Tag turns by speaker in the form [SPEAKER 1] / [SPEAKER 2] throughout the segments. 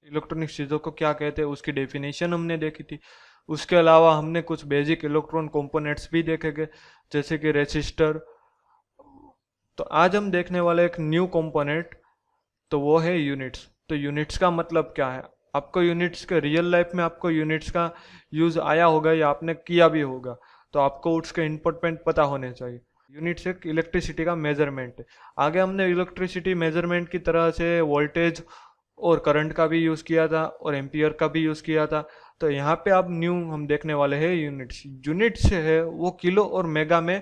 [SPEAKER 1] Electronic चीज़ों को क्या कहते हैं उसकी डेफिनेशन हमने देखी थी। उसके अलावा हमने कुछ बेसिक इलेक्ट्रॉन कंपोनेंट्स भी देखे गए, जैसे कि रेसिस्टर। तो आज हम देखने वाले एक न्यू कंपोनेंट, तो वो है यूनिट्स। तो यूनिट्स का मतलब क्या है? आपको यूनिट्स के रियल लाइफ में आपको यूनिट्स का यूज़ आया होगा या आपने किया भी होगा, तो आपको उसके इम्पोर्टेंट पता होने चाहिए। यूनिट्स एक इलेक्ट्रिसिटी का मेजरमेंट है। आगे हमने इलेक्ट्रिसिटी मेजरमेंट की तरह से वोल्टेज और करंट का भी यूज़ किया था और एम्पियर का भी यूज़ किया था। तो यहाँ पे अब न्यू हम देखने वाले हैं यूनिट्स। यूनिट्स है वो किलो और मेगा में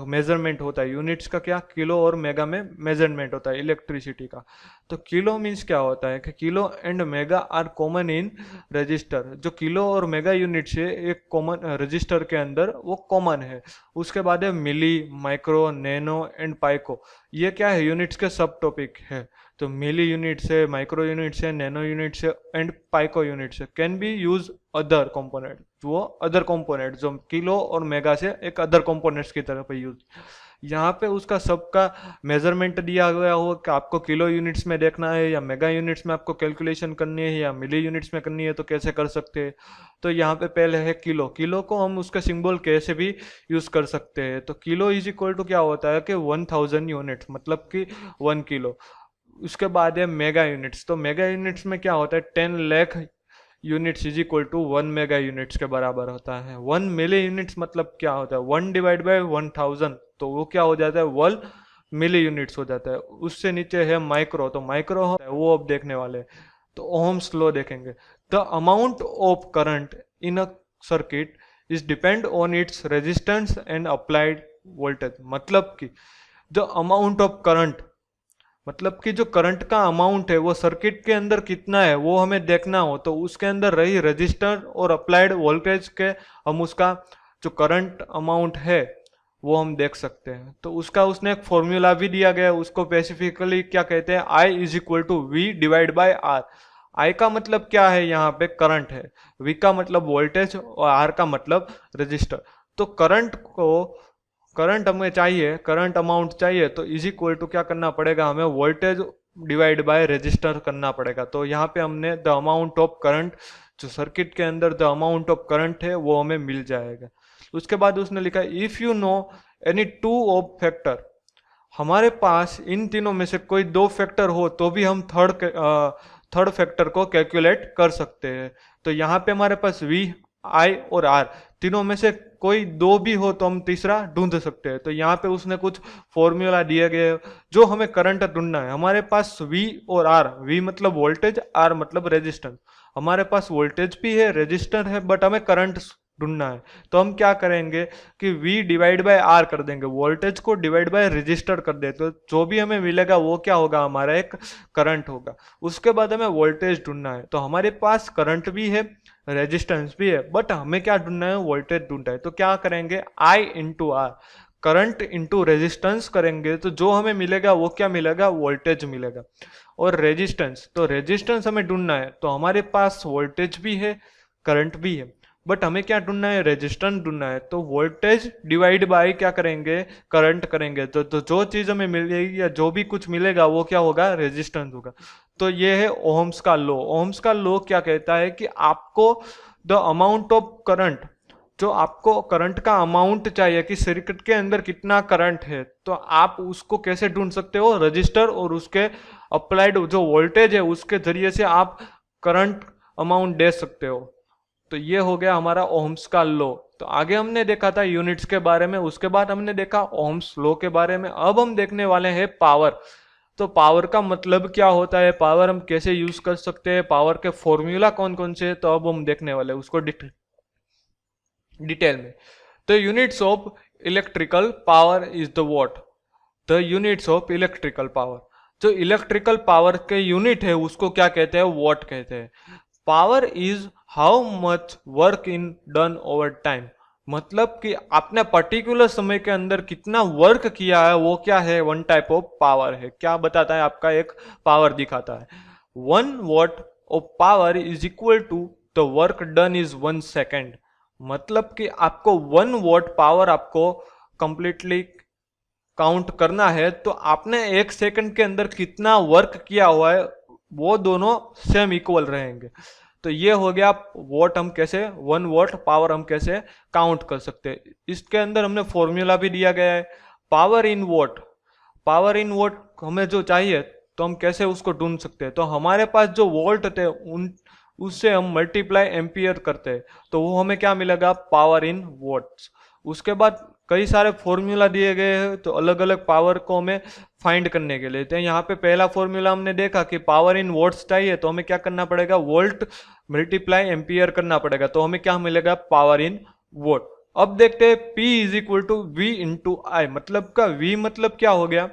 [SPEAKER 1] मेजरमेंट होता है। यूनिट्स का क्या, किलो और मेगा में मेजरमेंट होता है इलेक्ट्रिसिटी का। तो किलो मीन्स क्या होता है कि kilo and mega are common in resistor. जो किलो और मेगा यूनिट्स है एक कॉमन रजिस्टर के अंदर वो कॉमन है। उसके बाद है मिली, माइक्रो, नैनो एंड पाइको। ये क्या है, यूनिट्स के सब टॉपिक है। तो मिली यूनिट्स है, माइक्रो यूनिट्स है, नैनो यूनिट्स है एंड पाइको यूनिट्स है। Can be use other component, वो अदर कंपोनेंट जो किलो और मेगा से एक अदर कंपोनेंट्स की तरह पे यूज। यहाँ पे उसका सबका मेजरमेंट दिया गया हो कि आपको किलो यूनिट्स में देखना है या मेगा यूनिट्स में आपको कैलकुलेशन करनी है या मिली यूनिट्स में करनी है, तो कैसे कर सकते हैं। तो यहाँ पे पहले है किलो। किलो को हम उसका सिंबल कैसे भी यूज कर सकते हैं। तो किलो इज इक्वल टू क्या होता है कि 1000 यूनिट्स, मतलब कि 1 किलो। उसके बाद है मेगा यूनिट्स। तो मेगा यूनिट्स में क्या होता है, 10 lakh units is equal to 1 mega units के बराबर होता है। 1 मिली यूनिट्स मतलब क्या होता है, 1/1000, तो वो क्या हो जाता है, 1 मिली यूनिट्स हो जाता है। उससे नीचे है माइक्रो। तो माइक्रो है वो अब देखने वाले हैं। तो ओहम्स लॉ देखेंगे। The amount of current in a circuit is depend on its resistance and applied voltage. मतलब कि द अमाउंट ऑफ करंट, मतलब कि जो करंट का अमाउंट है वो सर्किट के अंदर कितना है वो हमें देखना हो, तो उसके अंदर रही रजिस्टर और अप्लाइड वोल्टेज के हम उसका जो करंट अमाउंट है वो हम देख सकते हैं। तो उसका उसने एक फॉर्मूला भी दिया गया है, उसको स्पेसिफिकली क्या कहते हैं, I is equal to V divide by R. I का मतलब क्या है, यहाँ पे करंट है। वी का मतलब वोल्टेज और आर का मतलब रजिस्टर। तो करंट हमें चाहिए, करंट अमाउंट चाहिए, तो इज इक्वल टू क्या करना पड़ेगा, हमें वोल्टेज डिवाइड बाय रेजिस्टर करना पड़ेगा। तो यहाँ पे हमने द अमाउंट ऑफ करंट, जो सर्किट के अंदर द अमाउंट ऑफ करंट है वो हमें मिल जाएगा। उसके बाद उसने लिखा if you know any two of factor. हमारे पास इन तीनों में से कोई दो फैक्टर हो तो भी हम थर्ड फैक्टर को कैलकुलेट कर सकते हैं। तो यहाँ पे हमारे पास वी, आई और आर तीनों में से कोई दो भी हो तो हम तीसरा ढूंढ सकते हैं। तो यहाँ पे उसने कुछ फॉर्मूला दिए गए जो हमें करंट ढूंढना है। हमारे पास वी और आर, वी मतलब वोल्टेज, आर मतलब रेजिस्टेंस। हमारे पास वोल्टेज भी है, रेजिस्टर है, बट हमें करंट ढूंढना है। तो हम क्या करेंगे कि V डिवाइड बाय R कर देंगे, वोल्टेज को डिवाइड बाय रजिस्टर कर दे, तो जो भी हमें मिलेगा वो क्या होगा, हमारा एक करंट होगा। उसके बाद हमें वोल्टेज ढूंढना है। तो हमारे पास करंट भी है, रेजिस्टेंस भी है, बट हमें क्या ढूंढना है, वोल्टेज ढूंढना है। तो क्या करेंगे, I into R, current into resistance करेंगे, तो जो हमें मिलेगा वो क्या मिलेगा, वोल्टेज मिलेगा। और रेजिस्टेंस, तो रेजिस्टेंस हमें ढूंढना है, तो हमारे पास वोल्टेज भी है, करंट भी है, बट हमें क्या ढूंढना है, रेजिस्टेंस ढूंढना है। तो वोल्टेज डिवाइड बाय क्या करेंगे, करंट करेंगे। तो जो चीज हमें मिलेगी या जो भी कुछ मिलेगा वो क्या होगा, रेजिस्टेंस होगा। तो ये है ओहम्स का लॉ। ओहम्स का लॉ क्या कहता है कि आपको द अमाउंट ऑफ करंट, जो आपको करंट का अमाउंट चाहिए कि सर्किट के अंदर कितना करंट है, तो आप उसको कैसे ढूंढ सकते हो, रजिस्टर और उसके अप्लाइड जो वोल्टेज है उसके जरिए से आप करंट अमाउंट दे सकते हो। तो ये हो गया हमारा ओहम्स का लॉ। तो आगे हमने देखा था यूनिट्स के बारे में, उसके बाद हमने देखा ओहम्स लॉ के बारे में। अब हम देखने वाले हैं पावर। तो पावर का मतलब क्या होता है, पावर हम कैसे यूज कर सकते हैं, पावर के फॉर्मूला कौन कौन से हैं, तो अब हम देखने वाले हैं उसको डिटेल में। The units of electrical power is the what. The units of electrical power, जो इलेक्ट्रिकल पावर के यूनिट है उसको क्या कहते हैं, वॉट कहते हैं। Power is how much work in done over time, मतलब कि आपने पर्टिकुलर समय के अंदर कितना वर्क किया है वो क्या है, वन टाइप ऑफ पावर है। क्या बताता है, आपका एक पावर दिखाता है। 1 watt of power is equal to the work done is 1 second, मतलब कि आपको 1 वॉट पावर आपको कंप्लीटली काउंट करना है, तो आपने 1 सेकंड के अंदर कितना वर्क किया हुआ है वो दोनों सेम इक्वल रहेंगे। तो ये हो गया वॉट, हम कैसे 1 वॉट पावर हम कैसे काउंट कर सकते हैं। इसके अंदर हमने फॉर्मूला भी दिया गया है, power in what. Power in what हमें जो चाहिए तो हम कैसे उसको ढूंढ सकते हैं, तो हमारे पास जो वोल्ट थे उन उससे हम मल्टीप्लाई एम्पियर करते हैं तो वो हमें क्या मिलेगा, पावर इन वॉट्स। उसके बाद कई सारे फॉर्मूला दिए गए हैं तो अलग अलग पावर को हमें फाइंड करने के लिए। तो यहाँ पे पहला फॉर्मूला हमने देखा कि पावर इन वॉट्स चाहिए तो हमें क्या करना पड़ेगा, वोल्ट मल्टीप्लाई एम्पियर करना पड़ेगा, तो हमें क्या मिलेगा, पावर इन वॉट। अब देखते हैं P is equal to V into I, मतलब का V मतलब क्या हो गया,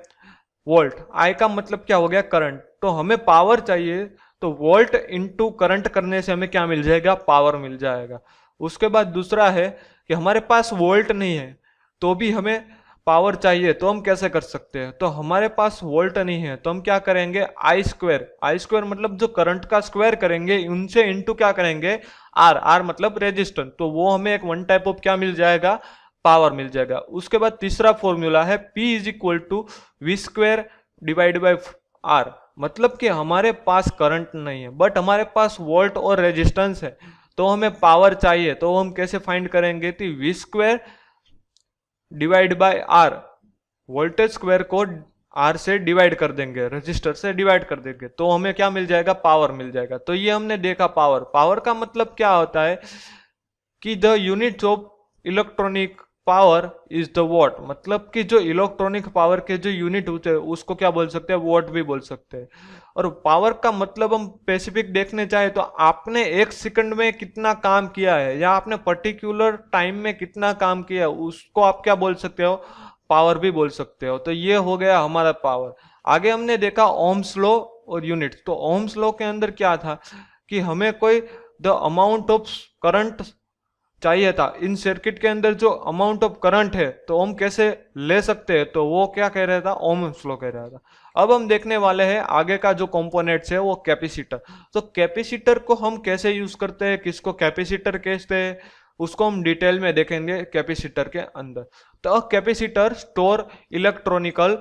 [SPEAKER 1] वोल्ट, आई का मतलब क्या हो गया, करंट। तो हमें पावर चाहिए तो वोल्ट इंटू करंट करने से हमें क्या मिल जाएगा, पावर मिल जाएगा। उसके बाद दूसरा है कि हमारे पास वोल्ट नहीं है तो भी हमें पावर चाहिए, तो हम कैसे कर सकते हैं, तो हमारे पास वोल्ट नहीं है तो हम क्या करेंगे, आई स्क्वायर। आई स्क्वायर मतलब जो करंट का स्क्वायर करेंगे उनसे इंटू क्या करेंगे, आर। आर मतलब रेजिस्टेंस, तो वो हमें एक वन टाइप ऑफ क्या मिल जाएगा, पावर मिल जाएगा। उसके बाद तीसरा फॉर्मूला है P is equal to V square divide by R, मतलब कि हमारे पास करंट नहीं है बट हमारे पास वोल्ट और रेजिस्टेंस है तो हमें पावर चाहिए, तो हम कैसे फाइंड करेंगे, तो V square divide by R, voltage square को आर से डिवाइड कर देंगे, रजिस्टर से डिवाइड कर देंगे तो हमें क्या मिल जाएगा, पावर मिल जाएगा। तो ये हमने देखा पावर। पावर का मतलब क्या होता है कि the unit of electronic power is the what, मतलब कि जो इलेक्ट्रॉनिक पावर के जो यूनिट होते हैं उसको क्या बोल सकते हैं, वॉट भी बोल सकते हैं। और पावर का मतलब हम स्पेसिफिक देखने चाहे तो आपने 1 सेकंड में कितना काम किया है या आपने पर्टिकुलर टाइम में कितना काम किया है उसको आप क्या बोल सकते हो, पावर भी बोल सकते हो। तो ये हो गया हमारा पावर। आगे हमने देखा ओम्स लॉ और यूनिट। तो ओम्स लॉ के अंदर क्या था कि हमें कोई द अमाउंट ऑफ करंट चाहिए था, इन सर्किट के अंदर जो अमाउंट ऑफ करंट है तो हम कैसे ले सकते हैं, तो वो क्या कह रहा था, ओम्स लॉ कह रहा था। अब हम देखने वाले हैं आगे का जो कंपोनेंट्स है वो कैपेसिटर। तो कैपेसिटर को हम कैसे यूज करते हैं, किसको कैपेसिटर कहते हैं, उसको हम डिटेल में देखेंगे कैपेसिटर के अंदर। तो कैपेसिटर स्टोर इलेक्ट्रॉनिकल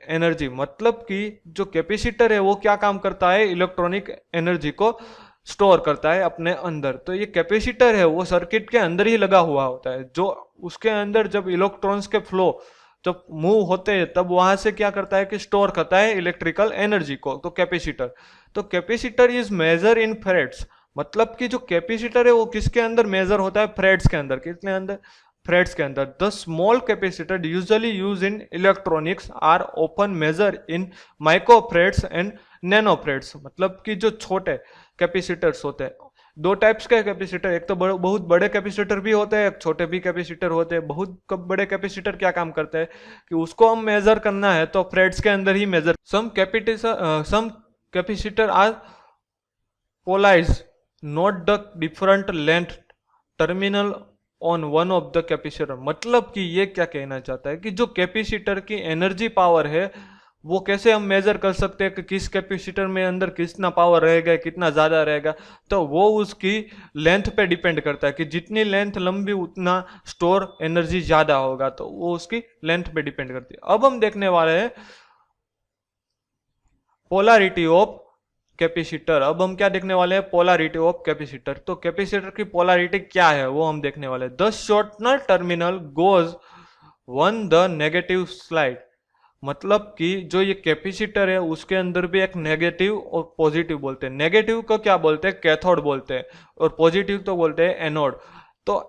[SPEAKER 1] एनर्जी, मतलब कि जो कैपेसिटर है वो क्या काम करता है, इलेक्ट्रॉनिक एनर्जी को स्टोर करता है अपने अंदर। तो ये कैपेसिटर है वो सर्किट के अंदर ही लगा हुआ होता है, जो उसके अंदर जब इलेक्ट्रॉन्स के फ्लो जब मूव होते हैं तब वहां से क्या करता है कि स्टोर करता है इलेक्ट्रिकल एनर्जी को, तो कैपेसिटर। तो कैपेसिटर इज मेजर इन फेरेड्स, मतलब कि जो कैपेसिटर है वो किसके अंदर मेजर होता है, फेरेड्स के अंदर। कितने अंदर, फेरेड्स के अंदर। The small capacitor usually use in electronics are open measure in microfarads and nanofarads, मतलब कि जो छोटे कैपेसिटर्स होते हैं, 2 टाइप्स के कैपेसिटर, एक तो बहुत बड़े कैपेसिटर भी होते हैं, एक छोटे भी कैपेसिटर होते हैं। बहुत बड़े कैपेसिटर क्या काम करते हैं कि उसको हम मेजर करना है तो फ्रेड्स के अंदर ही measure. Some capacitor are polarise note the different length terminal on one of the capacitor, मतलब कि ये क्या कहना चाहता है कि जो कैपेसिटर की एनर्जी पावर है वो कैसे हम मेजर कर सकते हैं कि किस कैपेसिटर में अंदर कितना पावर रहेगा, कितना ज्यादा रहेगा, तो वो उसकी लेंथ पे डिपेंड करता है कि जितनी लेंथ लंबी उतना स्टोर एनर्जी ज्यादा होगा, तो वो उसकी लेंथ पे डिपेंड करती है। अब हम देखने वाले हैं पोलैरिटी ऑफ कैपेसिटर। अब हम क्या देखने वाले हैं, पोलैरिटी ऑफ कैपेसिटर। तो कैपेसिटर की पोलैरिटी क्या है वो हम देखने वाले हैं। The shortener terminal goes one the negative slide, मतलब कि जो ये कैपेसिटर है उसके अंदर भी एक नेगेटिव और पॉजिटिव बोलते हैं। नेगेटिव को क्या बोलते हैं, कैथोड बोलते हैं, और पॉजिटिव तो बोलते हैं एनोड। तो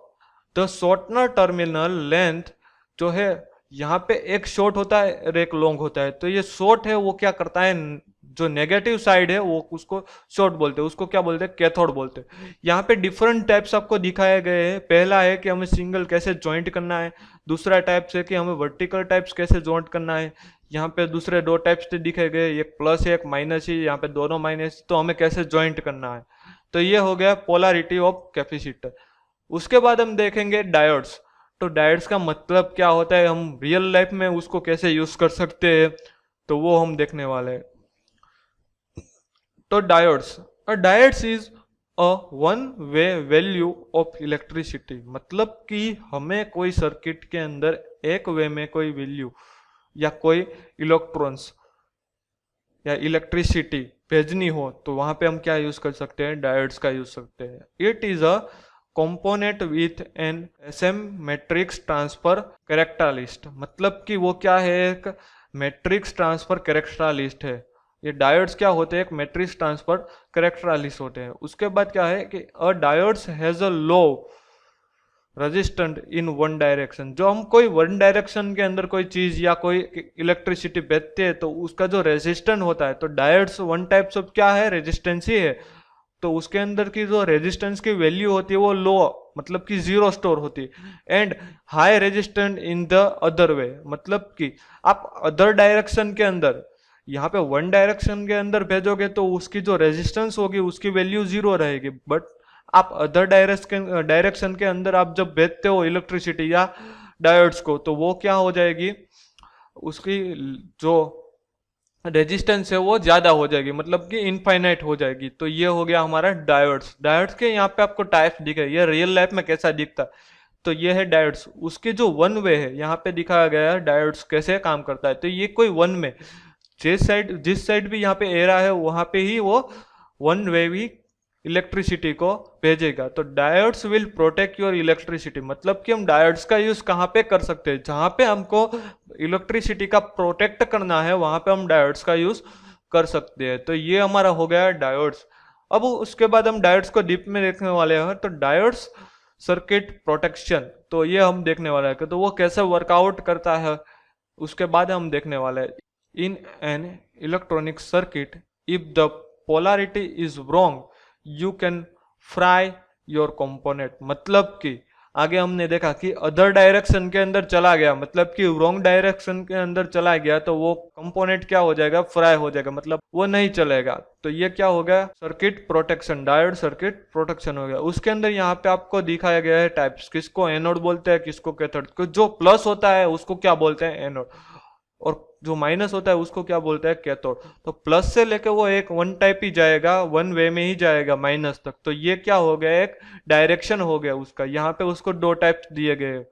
[SPEAKER 1] द शॉर्टनर टर्मिनल लेंथ जो है यहाँ पे एक शॉर्ट होता है और एक लॉन्ग होता है। तो ये शॉर्ट है वो क्या करता है, जो नेगेटिव साइड है वो उसको शॉर्ट बोलते हैं, उसको क्या बोलते हैं, कैथोड बोलते हैं। यहाँ पे डिफरेंट टाइप्स आपको दिखाए गए हैं। पहला है कि हमें सिंगल कैसे ज्वाइंट करना है, दूसरा टाइप्स है कि हमें वर्टिकल टाइप्स कैसे ज्वाइंट करना है। यहाँ पे दूसरे 2 टाइप्स दिखे गए, एक प्लस है एक माइनस है, यहाँ पे दोनों माइनस, तो हमें कैसे ज्वाइंट करना है। तो ये हो गया पोलैरिटी ऑफ कैपेसिटर। उसके बाद हम देखेंगे डायोड्स। तो डायोड्स का मतलब क्या होता है, हम रियल लाइफ में उसको कैसे यूज कर सकते हैं, तो वो हम देखने वाले हैं। तो diodes is a one way value of electricity, मतलब कि हमें कोई सर्किट के अंदर एक वे में कोई वैल्यू या कोई इलेक्ट्रॉन्स या इलेक्ट्रिसिटी भेजनी हो तो वहां पे हम क्या यूज कर सकते हैं, डायोड्स का यूज करते हैं। It is a component with an SM matrix transfer characteristic, मतलब कि वो क्या है, एक मैट्रिक्स ट्रांसफर कैरेक्टरिस्ट है। ये डायोड्स क्या होते हैं, एक मैट्रिक्स ट्रांसफर कैरेक्टरिस्ट होते हैं। उसके बाद क्या है कि a diodes has a low resistant in one direction, जो हम कोई वन डायरेक्शन के अंदर कोई चीज या कोई इलेक्ट्रिसिटी भेजते हैं तो उसका जो रेजिस्टेंस होता है, तो डायोड्स वन टाइप्स ऑफ क्या है, रेजिस्टेंस ही है। तो उसके अंदर की जो रेजिस्टेंस की वैल्यू होती है वो लो, मतलब कि जीरो स्टोर होती है। And high resistance in the other way, मतलब कि आप अदर डायरेक्शन के अंदर, यहाँ पे वन डायरेक्शन के अंदर भेजोगे तो उसकी जो रेजिस्टेंस होगी उसकी वैल्यू जीरो रहेगी। बट आप अदर डायरेक्शन के अंदर आप जब भेजते हो इलेक्ट्रिसिटी या डायोड्स को, तो वो क्या हो जाएगी, उसकी जो रेजिस्टेंस है वो ज्यादा हो जाएगी, मतलब कि इनफाइनाइट हो जाएगी। तो ये हो गया हमारा डायोड्स। डायोड्स के यहाँ पे आपको टाइप्स दिखे, ये रियल लाइफ में कैसा दिखता है, तो ये है डायोड्स। उसके जो वन वे है यहाँ पे दिखाया गया है डायोड्स कैसे काम करता है। तो ये कोई वन में जिस साइड भी यहाँ पे एरा है वहां पे ही वो वन वे भी इलेक्ट्रिसिटी को भेजेगा। तो diodes will protect your electricity, मतलब कि हम डायोड्स का यूज कहाँ पे कर सकते हैं, जहां पे हमको इलेक्ट्रिसिटी का प्रोटेक्ट करना है वहां पे हम डायोड्स का यूज कर सकते हैं। तो ये हमारा हो गया डायोड्स। अब उसके बाद हम डायोड्स को डीप में देखने वाले हैं। तो डायोड्स सर्किट प्रोटेक्शन, तो ये हम देखने वाले हैं कि तो वो कैसे वर्कआउट करता है, उसके बाद हम देखने वाले हैं। In an electronic circuit if the polarity is wrong you can fry your component, मतलब कि आगे हमने देखा कि अदर डायरेक्शन के अंदर चला गया, मतलब कि रॉन्ग डायरेक्शन के अंदर चला गया तो वो कंपोनेंट क्या हो जाएगा, फ्राई हो जाएगा, मतलब वो नहीं चलेगा। तो ये क्या हो गया, circuit protection, diode circuit protection हो गया। उसके अंदर यहाँ पे आपको दिखाया गया है टाइप्स, किसको एनोड बोलते हैं, किसको कैथोड। जो प्लस होता है उसको क्या बोलते हैं, एनोड, और जो माइनस होता है उसको क्या बोलते हैं, कैथोड। तो प्लस से लेके वो एक वन टाइप ही जाएगा, वन वे में ही जाएगा माइनस तक। तो ये क्या हो गया, एक डायरेक्शन हो गया उसका। यहाँ पे उसको दो टाइप्स दिए गए,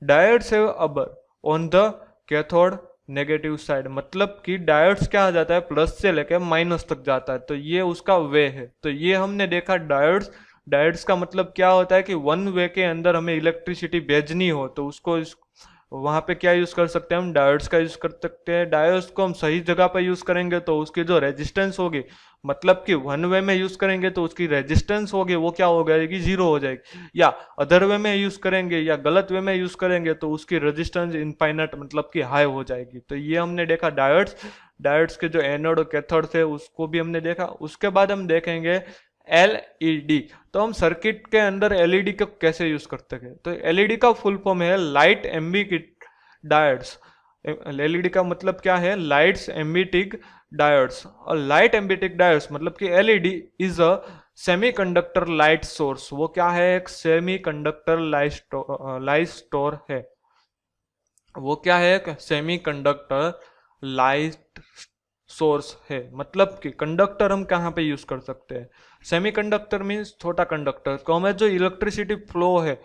[SPEAKER 1] डायोड्स है अबर on the cathode negative side, मतलब कि डायोड्स क्या आ जाता है, प्लस से लेके माइनस तक जाता है। तो ये उसका वे है। तो ये हमने देखा डायोड्स। डायोड्स का मतलब क्या होता है कि वन वे के अंदर हमें इलेक्ट्रिसिटी भेजनी हो तो उसको वहां पे क्या यूज कर सकते हैं, हम डायोड्स का यूज कर सकते हैं। डायोड्स को हम सही जगह पर यूज करेंगे तो उसकी जो रेजिस्टेंस होगी, मतलब कि वन वे में यूज करेंगे तो उसकी रेजिस्टेंस होगी वो क्या हो जाएगी, जीरो हो जाएगी। या अदर वे में यूज करेंगे या गलत वे में यूज करेंगे तो उसकी रेजिस्टेंस इनफाइनाइट, मतलब कि हाई हो जाएगी। तो ये हमने देखा डायोड्स। डायोड्स के जो एनोड और कैथोड थे उसको भी हमने देखा। उसके बाद हम देखेंगे एलईडी। तो हम सर्किट के अंदर एलईडी को कैसे यूज करते हैं, तो एलईडी का फुल फॉर्म है लाइट एम्बिटिक डायोड्स। एलईडी का मतलब क्या है, लाइट्स एम्बिटिक डायोड्स। और लाइट एम्बिटिक डायोड्स मतलब कि LED is a semiconductor light source. वो क्या है, एक सेमीकंडक्टर लाइट स्टोर है। वो क्या है, एक सेमीकंडक्टर लाइट सोर्स है। मतलब कि कंडक्टर हम कहाँ पे यूज कर सकते हैं, सेमीकंडक्टर मीन्स छोटा कंडक्टर को हमें जो इलेक्ट्रिसिटी फ्लो है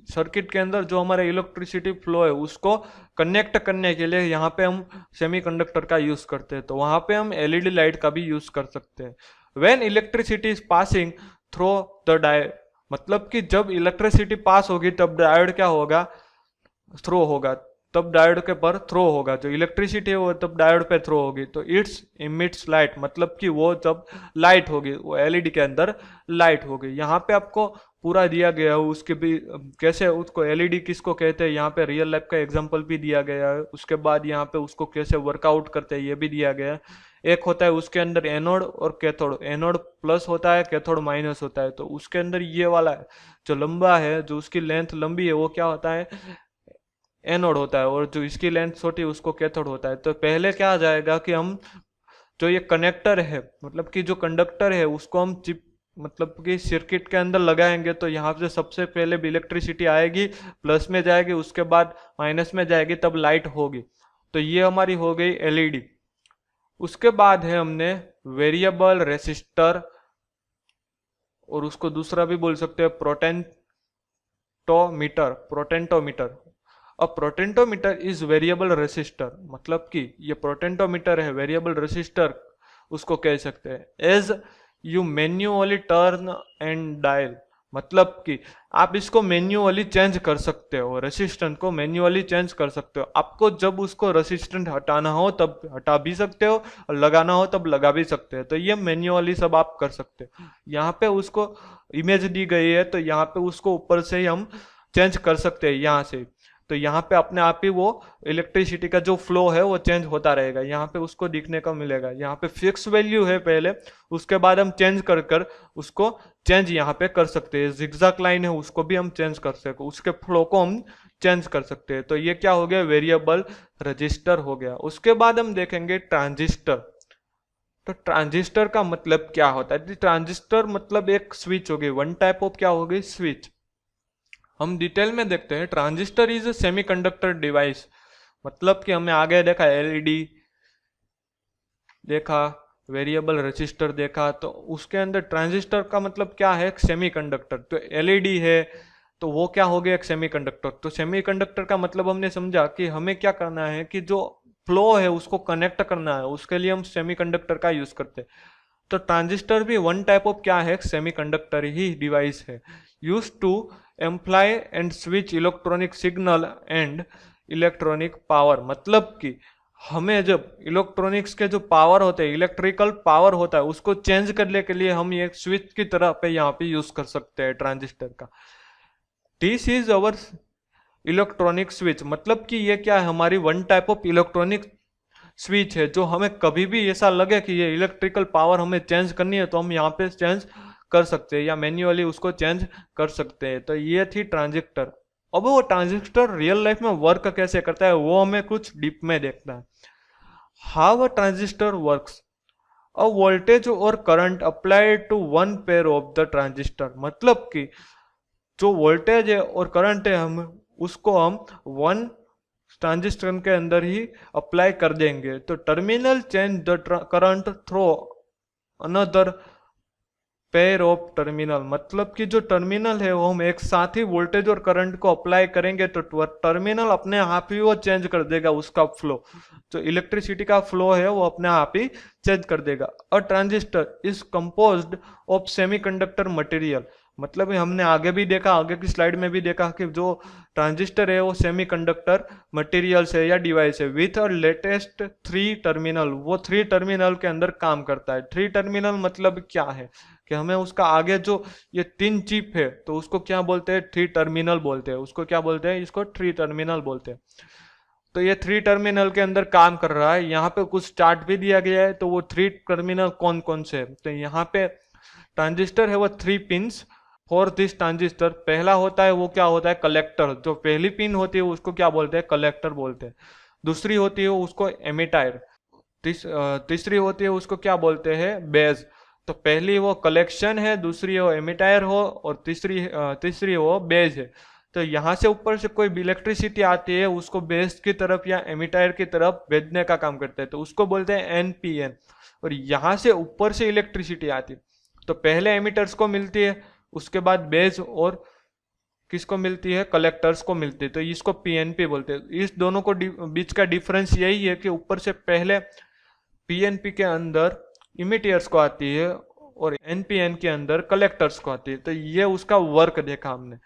[SPEAKER 1] सर्किट के अंदर, जो हमारा इलेक्ट्रिसिटी फ्लो है उसको कनेक्ट करने के लिए यहाँ पे हम सेमीकंडक्टर का यूज करते हैं। तो वहां पे हम एलईडी लाइट का भी यूज कर सकते हैं। When electricity is passing through the diode, मतलब कि जब इलेक्ट्रिसिटी पास होगी तब डायोड क्या होगा, थ्रो होगा, तब डायोड के पर थ्रो होगा। जो इलेक्ट्रिसिटी है वो तब डायोड पे थ्रो होगी। तो इट्स इमिट्स लाइट, मतलब कि वो जब लाइट होगी वो एलईडी के अंदर लाइट होगी। यहाँ पे आपको पूरा दिया गया है उसके भी कैसे उसको एलईडी किसको कहते हैं, यहाँ पे रियल लाइफ का एग्जांपल भी दिया गया है। उसके बाद यहाँ पे उसको कैसे वर्कआउट करते हैं ये भी दिया गया है। एक होता है उसके अंदर एनोड और कैथोड, एनोड प्लस होता है, कैथोड माइनस होता है। तो उसके अंदर ये वाला है जो लंबा है, जो उसकी लेंथ लंबी है वो क्या होता है, एनोड होता है, और जो इसकी लेंथ छोटी है उसको कैथोड होता है। तो पहले क्या आ जाएगा कि हम जो ये कनेक्टर है, मतलब कि जो कंडक्टर है उसको हम चिप, मतलब कि सर्किट के अंदर लगाएंगे तो यहाँ से सबसे पहले भी इलेक्ट्रिसिटी आएगी, प्लस में जाएगी, उसके बाद माइनस में जाएगी, तब लाइट होगी। तो ये हमारी हो गई एलईडी। उसके बाद है हमने वेरिएबल रेसिस्टर, और उसको दूसरा भी बोल सकते हैं प्रोटेंटोमीटर। अ पोटेंटोमीटर इज वेरिएबल रेसिस्टर, मतलब कि ये पोटेंटोमीटर है, वेरिएबल रेसिस्टर उसको कह सकते हैं। As you manually turn and dial, मतलब कि आप इसको मैन्युअली चेंज कर सकते हो, रेसिस्टेंट को मैन्युअली चेंज कर सकते हो। आपको जब उसको रेसिस्टेंट हटाना हो तब हटा भी सकते हो और लगाना हो तब लगा भी सकते हो। तो ये मैन्युअली सब आप कर सकते हो। यहाँ पे उसको इमेज दी गई है तो यहाँ पे उसको ऊपर से ही हम चेंज कर सकते हैं यहाँ से। तो यहाँ पे अपने आप ही वो इलेक्ट्रिसिटी का जो फ्लो है वो चेंज होता रहेगा, यहाँ पे उसको दिखने को मिलेगा। यहाँ पे फिक्स वैल्यू है पहले, उसके बाद हम चेंज कर कर उसको चेंज यहाँ पे कर सकते हैं। जिगजैग लाइन है उसको भी हम चेंज कर सकते हैं, उसके फ्लो को हम चेंज कर सकते हैं। तो ये क्या हो गया, वेरिएबल रजिस्टर हो गया। उसके बाद हम देखेंगे ट्रांजिस्टर। तो ट्रांजिस्टर का मतलब क्या होता है? ट्रांजिस्टर मतलब एक स्विच हो गई, वन टाइप ऑफ क्या हो गई, स्विच। हम डिटेल में देखते हैं। Transistor is a semiconductor device, मतलब कि हमने आगे देखा एलईडी देखा, वेरिएबल रजिस्टर देखा, तो उसके अंदर ट्रांजिस्टर का मतलब क्या है, एक सेमीकंडक्टर। तो एलईडी है तो वो क्या हो गया, एक सेमीकंडक्टर। तो सेमीकंडक्टर का मतलब हमने समझा कि हमें क्या करना है कि जो फ्लो है उसको कनेक्ट करना है, उसके लिए हम सेमीकंडक्टर का यूज करते हैं। तो ट्रांजिस्टर भी वन टाइप ऑफ क्या है, सेमीकंडक्टर ही डिवाइस है, use to employ and switch electronic signal and electronic power. मतलब कि हमें जब इलेक्ट्रॉनिक्स के जो पावर होते हैं, इलेक्ट्रिकल पावर होता है, उसको चेंज करने के लिए हम ये स्विच की तरह पे यहाँ पे यूज कर सकते हैं ट्रांजिस्टर का। This is our electronic switch, मतलब कि ये क्या है, हमारी one type of electronic switch है। जो हमें कभी भी ऐसा लगे कि ये इलेक्ट्रिकल पावर हमें चेंज करनी है तो हम यहाँ पे चेंज कर सकते हैं या मैन्युअली उसको चेंज कर सकते हैं। तो ये थी ट्रांजिस्टर। अब वो ट्रांजिस्टर रियल लाइफ में वर्क कैसे करता है वो हमें कुछ डीप में देखना है। How a transistor works, a voltage और current applied to one pair of the transistor, मतलब कि जो वोल्टेज है और करंट है हम उसको हम वन ट्रांजिस्टर के अंदर ही अप्लाई कर देंगे। तो terminal change the current throw another pair of terminal, मतलब कि जो टर्मिनल है वो हम एक साथ ही वोल्टेज और करंट को अप्लाई करेंगे तो टर्मिनल अपने आप ही वो चेंज कर देगा उसका फ्लो, जो इलेक्ट्रिसिटी का फ्लो है वो अपने आप ही चेंज कर देगा। A transistor is composed of semiconductor material, मतलब हमने आगे भी देखा, आगे की स्लाइड में भी देखा कि जो ट्रांजिस्टर है वो सेमीकंडक्टर मटेरियल्स है या डिवाइस है with a latest three terminal, वो थ्री टर्मिनल के अंदर काम करता है। थ्री टर्मिनल मतलब क्या है कि हमें उसका आगे जो ये तीन चिप है तो उसको क्या बोलते हैं, थ्री टर्मिनल बोलते हैं। उसको क्या बोलते हैं, इसको थ्री टर्मिनल बोलते हैं। तो ये थ्री टर्मिनल के अंदर काम कर रहा है। यहाँ पे कुछ चार्ट भी दिया गया है, तो वो थ्री टर्मिनल कौन कौन से है। तो यहाँ पे ट्रांजिस्टर है वो three pins for this transistor. पहला होता है वो क्या होता है, कलेक्टर, जो पहली पिन होती है उसको क्या बोलते हैं, कलेक्टर बोलते हैं। दूसरी होती है उसको एमिटायर, तीसरी होती है उसको क्या बोलते हैं, बेस। तो पहली वो कलेक्शन है, दूसरी वो एमिटायर हो और तीसरी वो बेस है। तो यहाँ से ऊपर से कोई भी इलेक्ट्रिसिटी आती है उसको बेस की तरफ या एमिटायर की तरफ भेजने का काम करते हैं, तो उसको बोलते हैं एनपीएन। और यहाँ से ऊपर से इलेक्ट्रिसिटी आती है तो पहले एमिटर्स को मिलती है, उसके बाद बेस और किसको मिलती है, कलेक्टर्स को मिलती है, तो इसको पीएनपी बोलते हैं। इस दोनों को बीच का डिफरेंस यही है कि ऊपर से पहले पीएनपी के अंदर इमिटर्स को आती है और एनपीएन के अंदर कलेक्टर्स को आती है। तो ये उसका वर्क देखा हमने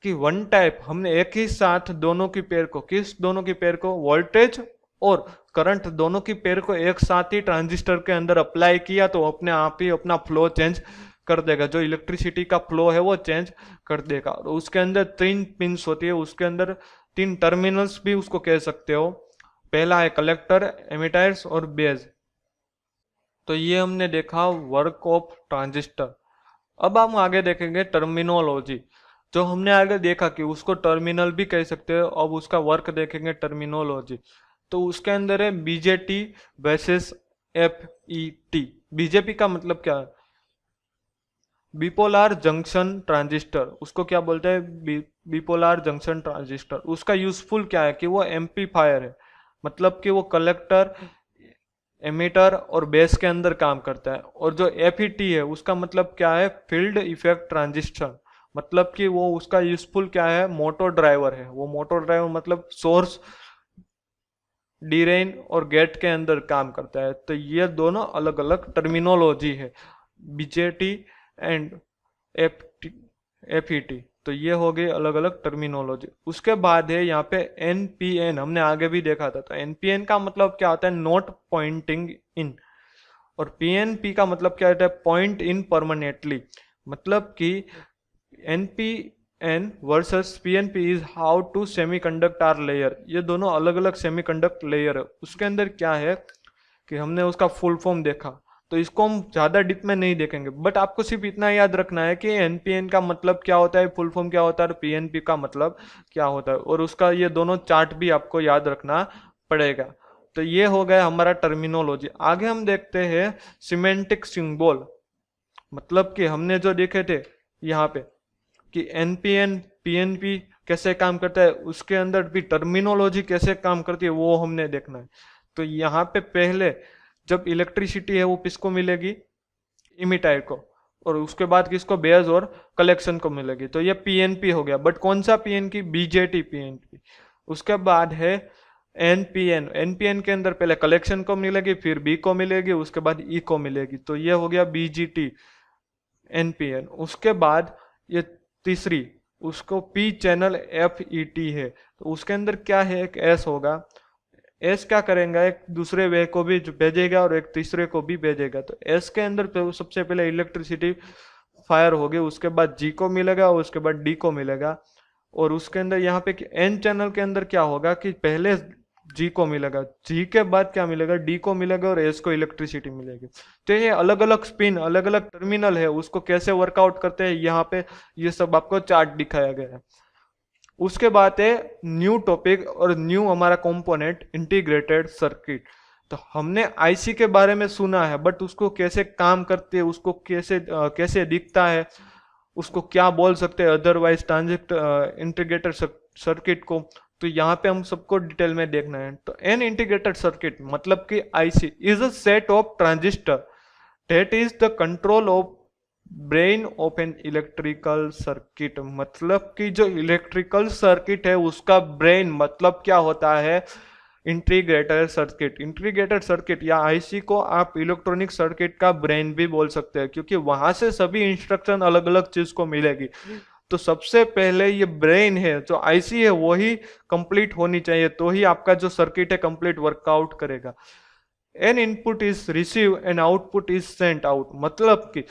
[SPEAKER 1] कि वन टाइप हमने एक ही साथ दोनों की पेयर को, किस दोनों की पेयर को, वोल्टेज और करंट दोनों की पेयर को एक साथ ही ट्रांजिस्टर के अंदर अप्लाई किया तो अपने आप ही अपना फ्लो चेंज कर देगा, जो इलेक्ट्रिसिटी का फ्लो है वो चेंज कर देगा। और उसके अंदर तीन पिंस होती है, उसके अंदर तीन टर्मिनल्स भी उसको कह सकते हो। पहला है कलेक्टर, एमिटर्स और बेस। तो ये हमने देखा वर्क ऑफ ट्रांजिस्टर। अब हम आगे देखेंगे टर्मिनोलॉजी। जो हमने आगे देखा कि उसको टर्मिनल भी कह सकते हैं, अब उसका वर्क देखेंगे टर्मिनोलॉजी। तो उसके अंदर है बीजेटी वर्सेस एफईटी। बीजेपी का मतलब क्या है, बिपोलार जंक्शन ट्रांजिस्टर, उसको क्या बोलते हैं, बिपोलार जंक्शन ट्रांजिस्टर। उसका यूजफुल क्या है कि वो एम्पलीफायर है, मतलब कि वो कलेक्टर, एमिटर और बेस के अंदर काम करता है। और जो एफईटी है उसका मतलब क्या है, फील्ड इफेक्ट ट्रांजिस्टर, मतलब कि वो उसका यूजफुल क्या है, मोटर ड्राइवर है। वो मोटर ड्राइवर मतलब सोर्स, ड्रेन और गेट के अंदर काम करता है। तो ये दोनों अलग अलग टर्मिनोलॉजी है, BJT and F E T. तो ये हो गई अलग अलग टर्मिनोलॉजी। उसके बाद है यहाँ पे एनपीएन, हमने आगे भी देखा था। तो एनपीएन का मतलब क्या होता है, नॉट पॉइंटिंग इन। और पीएनपी का मतलब क्या होता है, पॉइंट इन परमानेंटली। मतलब कि NPN versus PNP is how two semiconductor are layer. ये दोनों अलग अलग सेमीकंडक्ट लेयर है। उसके अंदर क्या है कि हमने उसका फुल फॉर्म देखा, तो इसको हम ज़्यादा डिप में नहीं देखेंगे, बट आपको सिर्फ इतना याद रखना है कि एनपीएन का मतलब क्या होता है, फुल फॉर्म क्या होता है, और पीएनपी का मतलब क्या होता है, और उसका ये दोनों चार्ट भी आपको याद रखना पड़ेगा। तो ये हो गया हमारा टर्मिनोलॉजी। आगे हम देखते हैं सिमेंटिक सिंबल। मतलब कि हमने जो देखे थे यहाँ पे कि एनपीएन पीएनपी कैसे काम करता है, उसके अंदर भी टर्मिनोलॉजी कैसे काम करती है वो हमने देखना है। तो यहाँ पे पहले जब इलेक्ट्रिसिटी है वो किसको मिलेगी, इमिटर को, और उसके बाद किसको, बेस और कलेक्शन को मिलेगी। तो ये पीएनपी हो गया, बट कौन सा पीएनपी, बीजेटी पीएनपी। उसके बाद है एनपीएन। एनपीएन के अंदर पहले कलेक्शन को मिलेगी, फिर बी को मिलेगी, उसके बाद ई को मिलेगी। तो ये हो गया बीजीटी एनपीएन। उसके बाद ये तीसरी, उसको P channel F E T है। तो उसके अंदर क्या है, एक एस होगा। एस क्या करेगा, एक दूसरे वे को भी भेजेगा और एक तीसरे को भी भेजेगा। तो एस के अंदर सबसे पहले इलेक्ट्रिसिटी फायर होगी, उसके बाद जी को मिलेगा और उसके बाद डी को मिलेगा। और उसके अंदर यहाँ पे एन चैनल के अंदर क्या होगा कि पहले जी को मिलेगा, जी के बाद क्या मिलेगा, डी को मिलेगा और एस को इलेक्ट्रिसिटी मिलेगी। तो ये अलग अलग स्पिन, अलग अलग टर्मिनल है, उसको कैसे वर्कआउट करते हैं यहाँ पे ये सब आपको चार्ट दिखाया गया है। उसके बाद है न्यू टॉपिक और न्यू हमारा कंपोनेंट, इंटीग्रेटेड सर्किट। तो हमने आईसी के बारे में सुना है, बट उसको कैसे काम करते हैं, उसको कैसे दिखता है, उसको क्या बोल सकते हैं अदरवाइज ट्रांजिट इंटीग्रेटेड सर्किट को। तो यहाँ पे हम सबको डिटेल में देखना है। तो एन इंटीग्रेटेड सर्किट मतलब कि IC is a set of transistor that is the control of brain of an electrical circuit. मतलब कि जो इलेक्ट्रिकल सर्किट है उसका ब्रेन मतलब क्या होता है, इंटीग्रेटेड सर्किट। इंटीग्रेटेड सर्किट या आईसी को आप इलेक्ट्रॉनिक सर्किट का ब्रेन भी बोल सकते हैं, क्योंकि वहां से सभी इंस्ट्रक्शन अलग अलग चीज को मिलेगी। तो सबसे पहले ये ब्रेन है जो आईसी है वही कंप्लीट होनी चाहिए, तो ही आपका जो सर्किट है कंप्लीट वर्कआउट करेगा। N input is receive and output is sent out. मतलब कि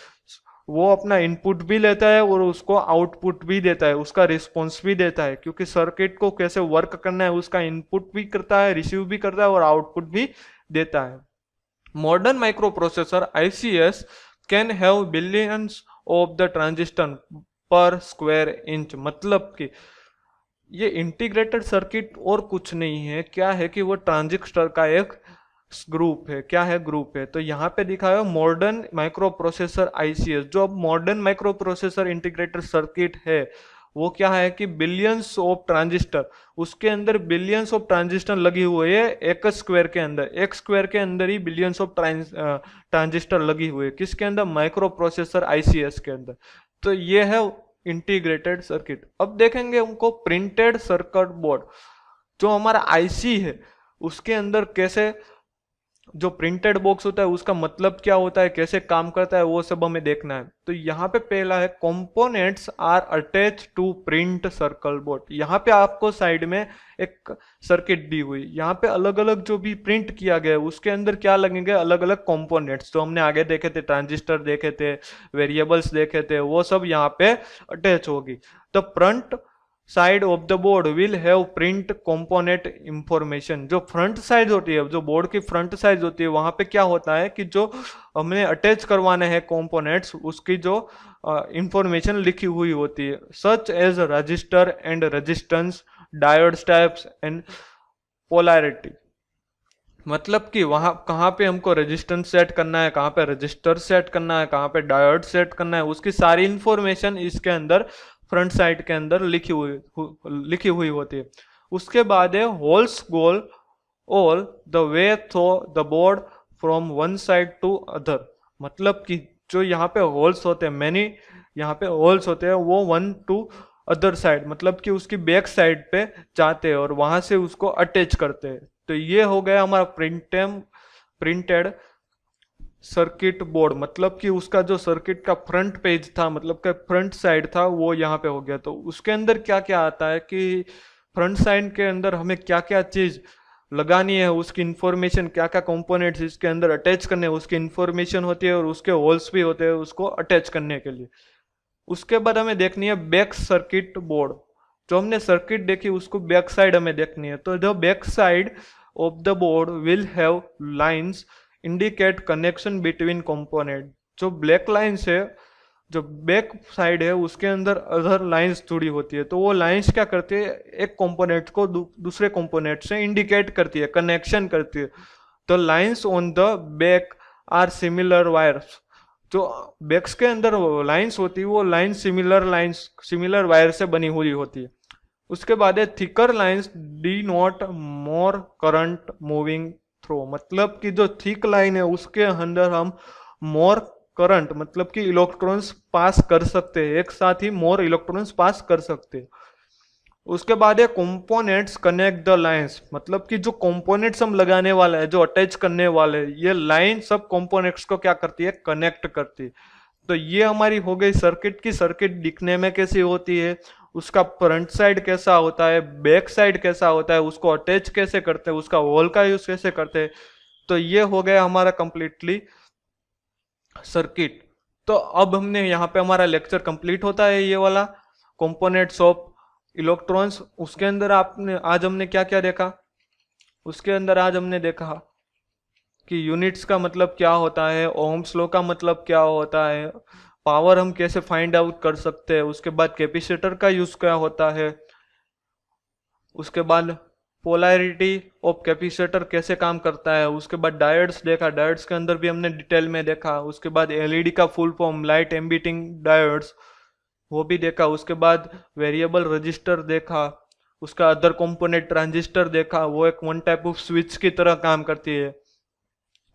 [SPEAKER 1] वो अपना इनपुट भी लेता है और उसको आउटपुट भी देता है, उसका रिस्पॉन्स भी देता है, क्योंकि सर्किट को कैसे वर्क करना है उसका इनपुट भी करता है, रिसीव भी करता है और आउटपुट भी देता है। Modern micro processor ICS can have billions of the transistor पर स्क्वायर इंच। मतलब कि ये इंटीग्रेटेड सर्किट और कुछ नहीं है, क्या है कि वो ट्रांजिस्टर का एक ग्रुप है। क्या है, ग्रुप है। तो यहाँ पे दिखा है मॉडर्न माइक्रो प्रोसेसर आईसीएस। जो अब modern micro processor integrated circuit है वो क्या है कि बिलियंस ऑफ ट्रांजिस्टर, उसके अंदर बिलियंस ऑफ ट्रांजिस्टर लगी हुई है एक स्क्वायर के अंदर। एक स्क्वायर के अंदर ही बिलियंस ऑफ ट्रांजिस्टर लगी हुई है, किसके अंदर, माइक्रो प्रोसेसर आईसीएस के अंदर। तो ये है इंटीग्रेटेड सर्किट। अब देखेंगे उनको प्रिंटेड सर्किट बोर्ड। जो हमारा आईसी है उसके अंदर कैसे, जो प्रिंटेड बॉक्स होता है उसका मतलब क्या होता है, कैसे काम करता है, वो सब हमें देखना है। तो यहाँ पे पहला है components are attach to print circle board. यहाँ पे आपको साइड में एक सर्किट दी हुई, यहाँ पे अलग अलग जो भी प्रिंट किया गया है उसके अंदर क्या लगेंगे, अलग अलग कंपोनेंट्स। जो हमने आगे देखे थे, ट्रांजिस्टर देखे थे, वेरिएबल्स देखे थे, वो सब यहाँ पे अटैच होगी। तो front side of the board will have print component information. जो फ्रंट साइड होती है, जो बोर्ड की फ्रंट साइड होती है, वहां पे क्या होता है कि जो हमने अटैच करवाने हैं कंपोनेंट्स उसकी जो इंफॉर्मेशन लिखी हुई होती है, such as resistor and resistance, diode types and polarity. मतलब कि वहां कहाँ पे हमको रेजिस्टेंस सेट करना है, कहाँ पे रजिस्टर सेट करना है, कहाँ पे डायोड सेट करना है, उसकी सारी इंफॉर्मेशन इसके अंदर फ्रंट साइड के अंदर लिखी हुई होती है। उसके बाद है holes goal all the way through the board from one side to other. मतलब कि जो यहाँ पे होल्स होते हैं, मैनी यहाँ पे होल्स होते हैं वो वन टू अदर साइड, मतलब कि उसकी बैक साइड पे जाते हैं और वहां से उसको अटैच करते हैं। तो ये हो गया हमारा प्रिंटेड सर्किट बोर्ड, मतलब कि उसका जो सर्किट का फ्रंट पेज था, मतलब का फ्रंट साइड था, वो यहाँ पे हो गया। तो उसके अंदर क्या क्या आता है कि फ्रंट साइड के अंदर हमें क्या क्या चीज लगानी है, उसकी इंफॉर्मेशन, क्या क्या कंपोनेंट्स इसके अंदर अटैच करने हैं, उसकी इंफॉर्मेशन होती है और उसके होल्स भी होते हैं उसको अटैच करने के लिए। उसके बाद हमें देखनी है बैक सर्किट बोर्ड। जो हमने सर्किट देखी उसको बैक साइड हमें देखनी है। तो the back side of the board will have lines indicate connection between component. जो ब्लैक लाइंस है, जो बैक साइड है, उसके अंदर अदर लाइंस जुड़ी होती है। तो वो लाइंस क्या करती है, एक कंपोनेंट को दूसरे कंपोनेंट से इंडिकेट करती है, कनेक्शन करती है। तो lines on the back are similar wires. जो बैक्स के अंदर लाइंस होती है वो सिमिलर वायर से बनी हुई होती है। उसके बाद है thicker lines D not more current moving through, मतलब कि जो थिक लाइन है उसके अंदर हम मोर करंट, मतलब कि इलेक्ट्रॉन्स पास कर सकते हैं, एक साथ ही मोर इलेक्ट्रॉन्स पास कर सकते हैं। उसके बाद है कंपोनेंट्स कनेक्ट द लाइंस, मतलब कि जो कंपोनेंट्स हम लगाने वाले हैं, जो अटैच करने वाले हैं, ये लाइन सब कंपोनेंट्स को क्या करती है, कनेक्ट करती है। तो ये हमारी हो गई सर्किट की। सर्किट दिखने में कैसी होती है, उसका फ्रंट साइड कैसा होता है, बैक साइड कैसा होता है, उसको अटैच कैसे करते हैं, उसका होल का यूज कैसे करते हैं। तो ये हो गया हमारा कंप्लीटली सर्किट। तो अब हमने यहाँ पे हमारा लेक्चर कंप्लीट होता है, ये वाला कंपोनेंट्स ऑफ इलेक्ट्रॉन्स। उसके अंदर आज हमने क्या क्या देखा, उसके अंदर आज हमने देखा कि यूनिट्स का मतलब क्या होता है, ओम्स लॉ का मतलब क्या होता है, पावर हम कैसे फाइंड आउट कर सकते हैं, उसके बाद कैपेसिटर का यूज क्या होता है, उसके बाद पोलैरिटी ऑफ कैपेसिटर कैसे काम करता है, उसके बाद डायोड्स देखा, डायोड्स के अंदर भी हमने डिटेल में देखा। उसके बाद एलईडी का full form light emitting diodes, वो भी देखा। उसके बाद वेरिएबल रजिस्टर देखा, उसका अदर कंपोनेंट ट्रांजिस्टर देखा, वो एक वन टाइप ऑफ स्विच की तरह काम करती है।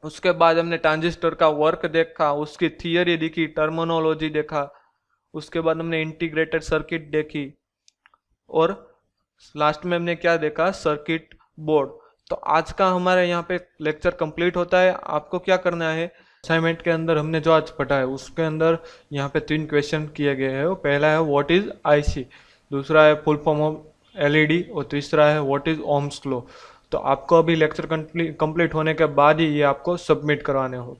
[SPEAKER 1] उसके बाद हमने ट्रांजिस्टर का वर्क देखा, उसकी थियरी देखी, टर्मिनोलॉजी देखा। उसके बाद हमने इंटीग्रेटेड सर्किट देखी और लास्ट में हमने क्या देखा, सर्किट बोर्ड। तो आज का हमारे यहाँ पे लेक्चर कंप्लीट होता है। आपको क्या करना है, असाइनमेंट के अंदर हमने जो आज पढ़ा है उसके अंदर यहाँ पे 3 क्वेश्चन किए गए हैं। पहला है व्हाट इज आईसी, दूसरा है फुल फॉर्म ऑफ एलईडी और तीसरा है व्हाट इज ओम्स लॉ। तो आपको अभी लेक्चर कंप्लीट होने के बाद ही ये आपको सबमिट करवाने हो।